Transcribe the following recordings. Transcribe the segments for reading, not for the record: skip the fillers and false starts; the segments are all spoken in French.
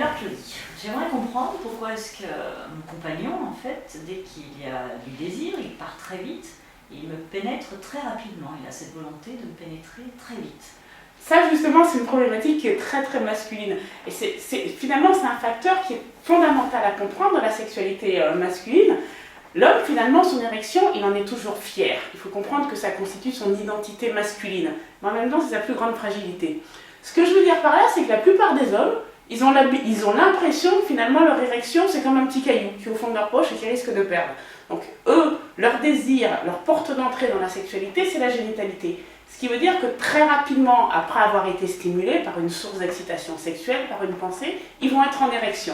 alors Claudie, j'aimerais comprendre pourquoi est-ce que mon compagnon, en fait, dès qu'il y a du désir, il part très vite et il me pénètre très rapidement. Il a cette volonté de me pénétrer très vite. Ça, justement, c'est une problématique qui est très très masculine. Et finalement, c'est un facteur qui est fondamental à comprendre dans la sexualité masculine. L'homme, finalement, son érection, il en est toujours fier. Il faut comprendre que ça constitue son identité masculine. Mais en même temps, c'est sa plus grande fragilité. Ce que je veux dire par là, c'est que la plupart des hommes, ils ont l'impression que finalement leur érection, c'est comme un petit caillou qui est au fond de leur poche et qu'ils risquent de perdre. Donc eux, leur désir, leur porte d'entrée dans la sexualité, c'est la génitalité. Ce qui veut dire que très rapidement, après avoir été stimulés par une source d'excitation sexuelle, par une pensée, ils vont être en érection.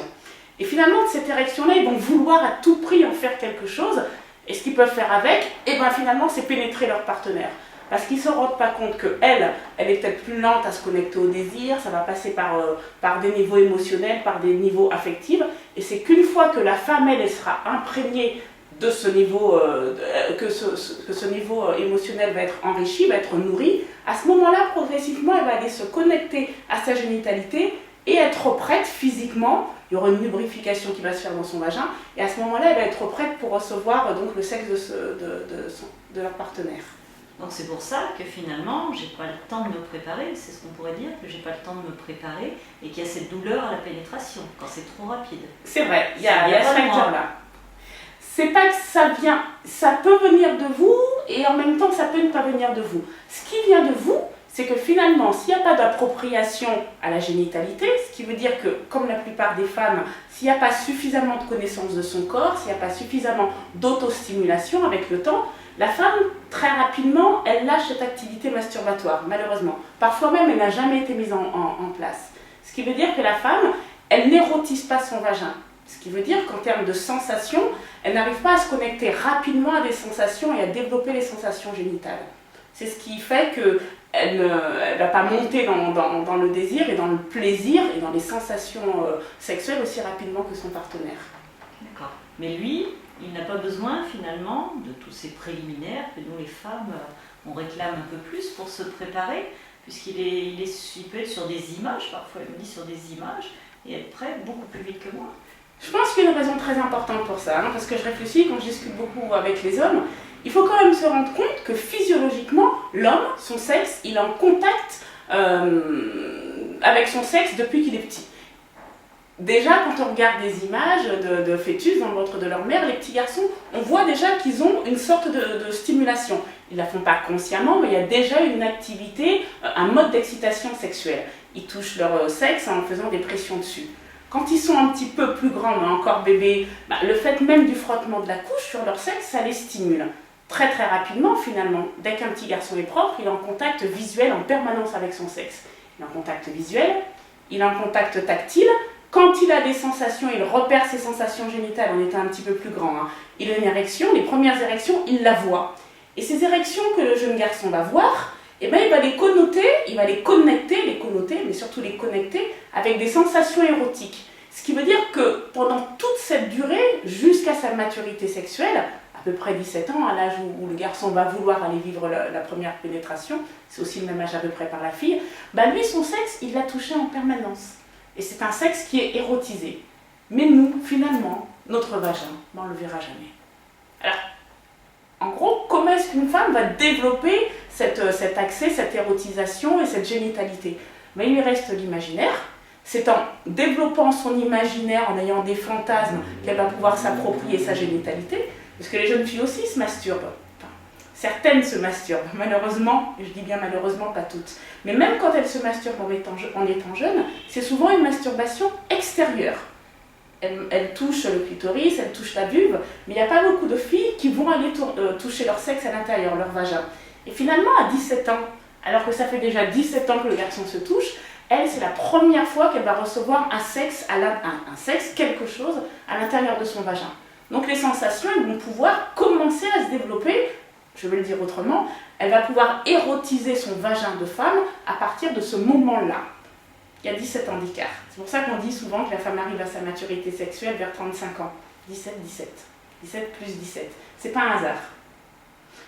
Et finalement, de cette érection-là, ils vont vouloir à tout prix en faire quelque chose. Et ce qu'ils peuvent faire avec, et bien finalement, c'est pénétrer leur partenaire. Parce qu'ils ne se rendent pas compte qu'elle est peut-être plus lente à se connecter au désir, ça va passer par des niveaux émotionnels, par des niveaux affectifs. Et c'est qu'une fois que la femme, elle sera imprégnée de ce niveau, que ce niveau émotionnel va être enrichi, va être nourri, à ce moment-là, progressivement, elle va aller se connecter à sa génitalité et être prête physiquement. Il y aura une lubrification qui va se faire dans son vagin, et à ce moment-là, elle va être prête pour recevoir donc, le sexe de leur partenaire. Donc c'est pour ça que finalement, j'ai pas le temps de me préparer, c'est ce qu'on pourrait dire, que j'ai pas le temps de me préparer, et qu'il y a cette douleur à la pénétration, quand c'est trop rapide. C'est vrai, il y a ce facteur-là. C'est pas que ça vient, ça peut venir de vous, et en même temps, ça peut ne pas venir de vous. Ce qui vient de vous, c'est que finalement, s'il n'y a pas d'appropriation à la génitalité, ce qui veut dire que, comme la plupart des femmes, s'il n'y a pas suffisamment de connaissance de son corps, s'il n'y a pas suffisamment d'autostimulation avec le temps, la femme, très rapidement, elle lâche cette activité masturbatoire, malheureusement. Parfois même, elle n'a jamais été mise en place. Ce qui veut dire que la femme, elle n'érotise pas son vagin. Ce qui veut dire qu'en termes de sensations, elle n'arrive pas à se connecter rapidement à des sensations et à développer les sensations génitales. C'est ce qui fait qu'elle ne va pas monter dans le désir et dans le plaisir et dans les sensations sexuelles aussi rapidement que son partenaire. D'accord. Mais lui, il n'a pas besoin finalement de tous ces préliminaires que nous les femmes, on réclame un peu plus pour se préparer, puisqu'il peut être sur des images, parfois il me dit sur des images, et être prêt beaucoup plus vite que moi. Je pense qu'il y a une raison très importante pour ça, parce que je réfléchis quand je discute beaucoup avec les hommes. Il faut quand même se rendre compte que physiologiquement, l'homme, son sexe, il est en contact avec son sexe depuis qu'il est petit. Déjà, quand on regarde des images de fœtus dans le ventre de leur mère, les petits garçons, on voit déjà qu'ils ont une sorte de stimulation. Ils ne la font pas consciemment, mais il y a déjà une activité, un mode d'excitation sexuelle. Ils touchent leur sexe en faisant des pressions dessus. Quand ils sont un petit peu plus grands, mais encore bébés, le fait même du frottement de la couche sur leur sexe, ça les stimule. Très très rapidement finalement, dès qu'un petit garçon est propre, il est en contact visuel en permanence avec son sexe. Il est en contact visuel, il est en contact tactile. Quand il a des sensations, il repère ses sensations génitales en étant un petit peu plus grand. Il a une érection, les premières érections, il la voit. Et ces érections que le jeune garçon va voir, il va les connoter, il va les connoter, mais surtout les connecter avec des sensations érotiques. Ce qui veut dire que pendant toute cette durée, jusqu'à sa maturité sexuelle, à peu près 17 ans, à l'âge où le garçon va vouloir aller vivre la première pénétration, c'est aussi le même âge à peu près par la fille, lui, son sexe, il l'a touché en permanence. Et c'est un sexe qui est érotisé. Mais nous, finalement, notre vagin, on ne le verra jamais. Alors, en gros, comment est-ce qu'une femme va développer cet accès, cette érotisation et cette génitalité ? Il lui reste l'imaginaire. C'est en développant son imaginaire, en ayant des fantasmes, qu'elle va pouvoir s'approprier sa génitalité. Parce que les jeunes filles aussi se masturbent. Enfin, certaines se masturbent, malheureusement, et je dis bien malheureusement, pas toutes. Mais même quand elles se masturbent en étant jeunes, c'est souvent une masturbation extérieure. Elles touchent le clitoris, elles touchent la vulve, mais il n'y a pas beaucoup de filles qui vont aller toucher leur sexe à l'intérieur, leur vagin. Et finalement, à 17 ans, alors que ça fait déjà 17 ans que le garçon se touche, elle, c'est la première fois qu'elle va recevoir un sexe, quelque chose, à l'intérieur de son vagin. Donc les sensations, elles vont pouvoir commencer à se développer, je vais le dire autrement, elle va pouvoir érotiser son vagin de femme à partir de ce moment-là. Il y a 17 ans d'écart. C'est pour ça qu'on dit souvent que la femme arrive à sa maturité sexuelle vers 35 ans. 17 plus 17. C'est pas un hasard.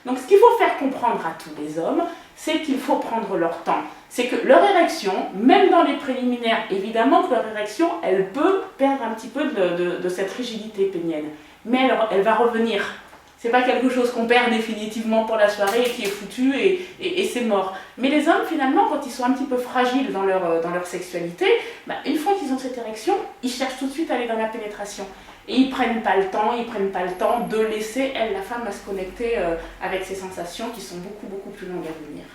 Donc ce qu'il faut faire comprendre à tous les hommes, c'est qu'il faut prendre leur temps. C'est que leur érection, même dans les préliminaires, évidemment que leur érection, elle peut perdre un petit peu de cette rigidité pénienne. Mais elle va revenir. C'est pas quelque chose qu'on perd définitivement pour la soirée et qui est foutu et c'est mort. Mais les hommes, finalement, quand ils sont un petit peu fragiles dans leur sexualité, une fois qu'ils ont cette érection, ils cherchent tout de suite à aller dans la pénétration. Et ils prennent pas le temps de laisser, elle, la femme, à se connecter avec ses sensations qui sont beaucoup, beaucoup plus longues à venir.